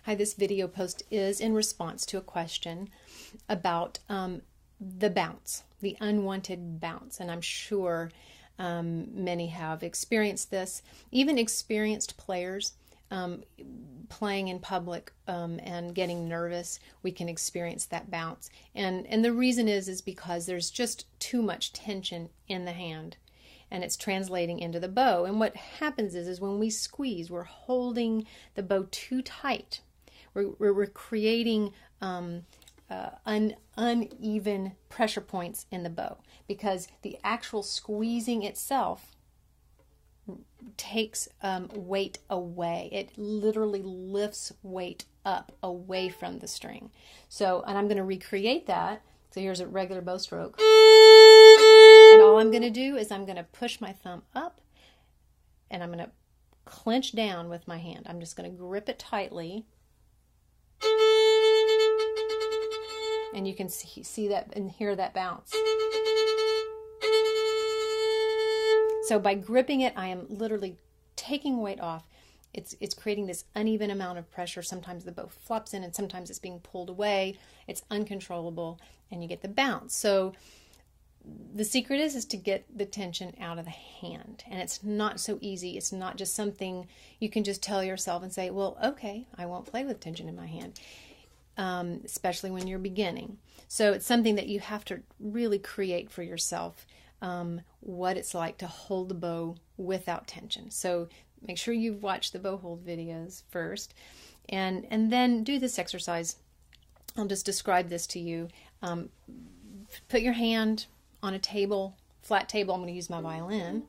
Hi, this video post is in response to a question about the bounce, the unwanted bounce. And I'm sure many have experienced this. Even experienced players playing in public and getting nervous, we can experience that bounce. And the reason is because there's just too much tension in the hand, and it's translating into the bow. And what happens is when we squeeze, we're holding the bow too tight. We're creating uneven pressure points in the bow, because the actual squeezing itself takes weight away. It literally lifts weight up away from the string. So, and I'm going to recreate that. So here's a regular bow stroke. And all I'm going to do is I'm going to push my thumb up, and I'm going to clench down with my hand. I'm just going to grip it tightly. And you can see that and hear that bounce. So by gripping it, I am literally taking weight off. It's creating this uneven amount of pressure. Sometimes the bow flops in, and sometimes it's being pulled away. It's uncontrollable, and you get the bounce. So the secret is to get the tension out of the hand. And it's not so easy. It's not just something you can just tell yourself and say, well, okay, I won't play with tension in my hand. Especially when you're beginning. So it's something that you have to really create for yourself, what it's like to hold the bow without tension. So make sure you've watched the bow hold videos first, and then do this exercise. I'll just describe this to you. Put your hand on a table, flat table. I'm going to use my violin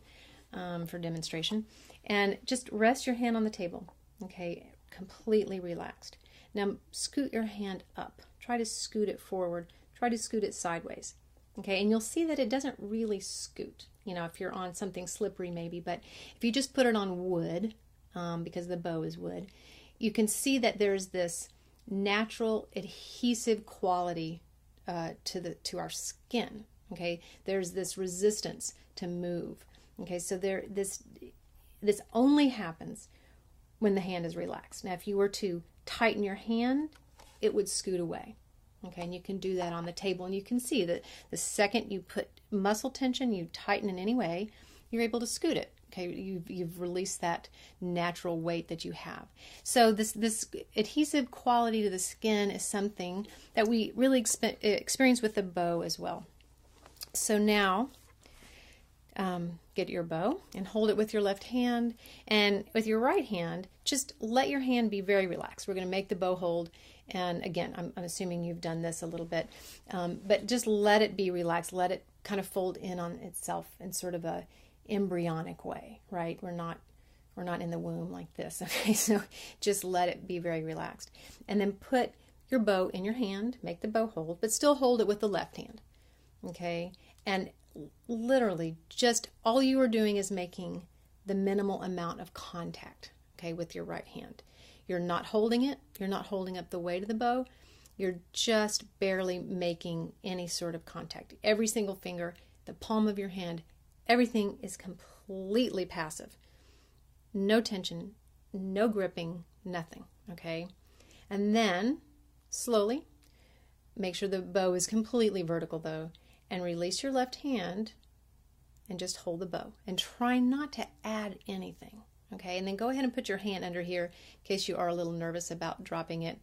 for demonstration, and just rest your hand on the table. Okay, completely relaxed. Now scoot your hand up. Try to scoot it forward. Try to scoot it sideways. Okay, and you'll see that it doesn't really scoot. You know, if you're on something slippery maybe, but if you just put it on wood, because the bow is wood, you can see that there's this natural adhesive quality to our skin. Okay, there's this resistance to move. Okay, so this only happens when the hand is relaxed. Now, if you were to tighten your hand, it would scoot away. Okay, and you can do that on the table, and you can see that the second you put muscle tension, you tighten in any way, you're able to scoot it. Okay, you've released that natural weight that you have. So this adhesive quality to the skin is something that we really experience with the bow as well. So now, get your bow and hold it with your left hand, and with your right hand, just let your hand be very relaxed. We're going to make the bow hold, and again, I'm assuming you've done this a little bit, but just let it be relaxed. Let it kind of fold in on itself in sort of a embryonic way, right? We're not in the womb like this. Okay, so just let it be very relaxed, and then put your bow in your hand, make the bow hold, but still hold it with the left hand. Okay, and literally just all you are doing is making the minimal amount of contact, okay, with your right hand. You're not holding it. You're not holding up the weight of the bow. You're just barely making any sort of contact. Every single finger, the palm of your hand, everything is completely passive. No tension, no gripping, nothing, okay? And then slowly make sure the bow is completely vertical though, and release your left hand and just hold the bow. And try not to add anything, okay? And then go ahead and put your hand under here in case you are a little nervous about dropping it.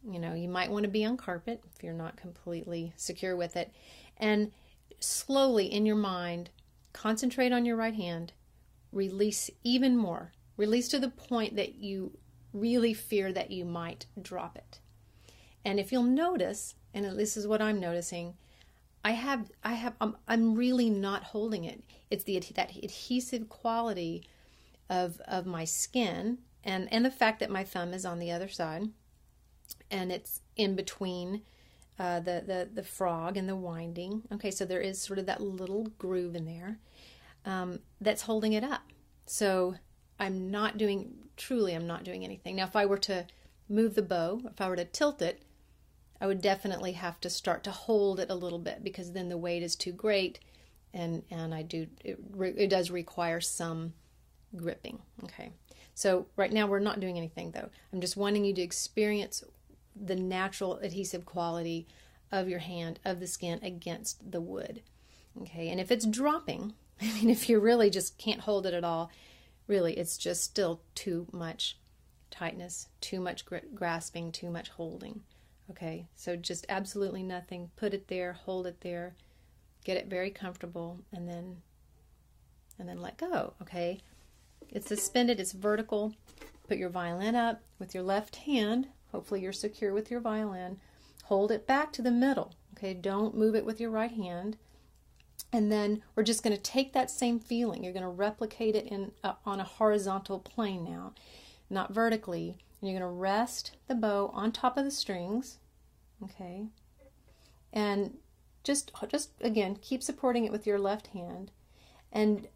You know, you might want to be on carpet if you're not completely secure with it. And slowly in your mind, concentrate on your right hand. Release even more. Release to the point that you really fear that you might drop it. And if you'll notice, and this is what I'm noticing, I'm really not holding it. It's that adhesive quality of my skin, and the fact that my thumb is on the other side, and it's in between the frog and the winding. Okay, so there is sort of that little groove in there that's holding it up. So I'm not doing anything. Now, if I were to move the bow, if I were to tilt it, I would definitely have to start to hold it a little bit, because then the weight is too great, and it does require some gripping. Okay, So right now we're not doing anything though. I'm just wanting you to experience the natural adhesive quality of your hand, of the skin against the wood. Okay, and if it's dropping, I mean, if you really just can't hold it at all, really it's just still too much tightness, too much grasping, too much holding. Okay, so just absolutely nothing. Put it there, hold it there, get it very comfortable, and then let go. Okay, it's suspended, it's vertical. Put your violin up with your left hand. Hopefully you're secure with your violin. Hold it back to the middle. Okay, don't move it with your right hand. And then we're just going to take that same feeling. You're going to replicate it on a horizontal plane now, not vertically. And you're going to rest the bow on top of the strings. Okay, and just again, keep supporting it with your left hand, and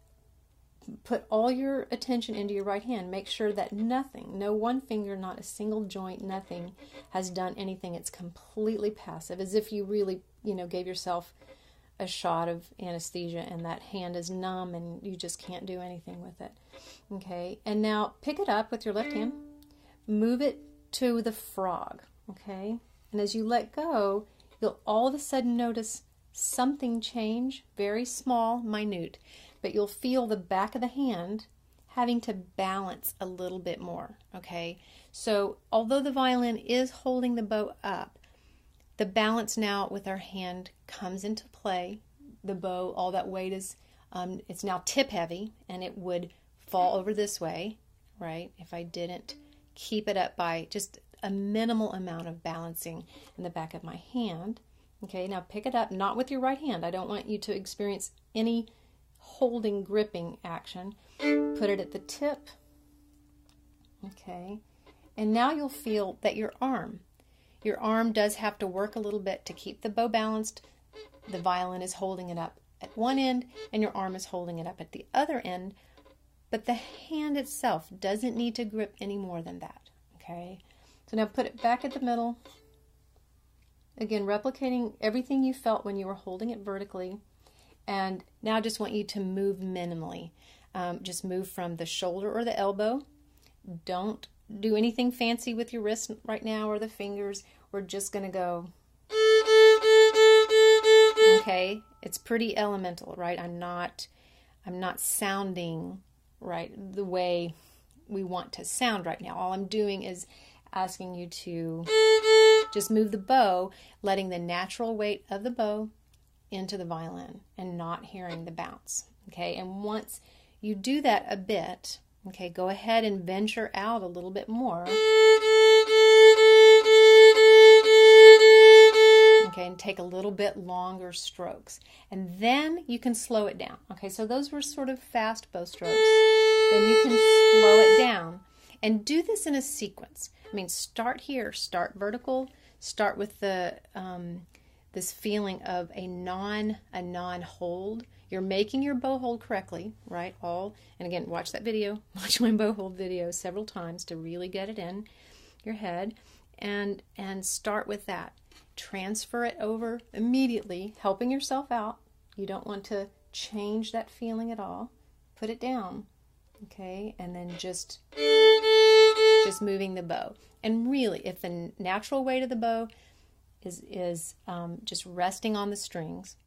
put all your attention into your right hand. Make sure that nothing, no one finger, not a single joint, nothing has done anything. It's completely passive, as if you really, gave yourself a shot of anesthesia and that hand is numb and you just can't do anything with it. Okay, and now pick it up with your left hand, move it to the frog. Okay, and as you let go, you'll all of a sudden notice something change, very small, minute, but you'll feel the back of the hand having to balance a little bit more. Okay, so although the violin is holding the bow up, the balance now with our hand comes into play. The bow, all that weight is, it's now tip heavy, and it would fall over this way, right, if I didn't keep it up by just a minimal amount of balancing in the back of my hand. Okay, now pick it up, not with your right hand. I don't want you to experience any holding, gripping action. Put it at the tip. Okay, and now you'll feel that your arm does have to work a little bit to keep the bow balanced. The violin is holding it up at one end, and your arm is holding it up at the other end, but the hand itself doesn't need to grip any more than that. Okay, so now put it back at the middle. Again, replicating everything you felt when you were holding it vertically. And now I just want you to move minimally. Just move from the shoulder or the elbow. Don't do anything fancy with your wrist right now or the fingers. We're just going to go. Okay, it's pretty elemental, right? I'm not sounding right the way we want to sound right now. All I'm doing is asking you to just move the bow, letting the natural weight of the bow into the violin and not hearing the bounce. Okay, and once you do that a bit, okay, go ahead and venture out a little bit more. Okay, and take a little bit longer strokes. And then you can slow it down. Okay, so those were sort of fast bow strokes. Then you can slow it down. And do this in a sequence. I mean, start here, start vertical, start with the this feeling of a non-hold. You're making your bow hold correctly, right? And again, watch that video. Watch my bow hold video several times to really get it in your head, and start with that. Transfer it over immediately, helping yourself out. You don't want to change that feeling at all. Put it down, okay? And then just moving the bow. And really, if the natural weight of the bow is just resting on the strings,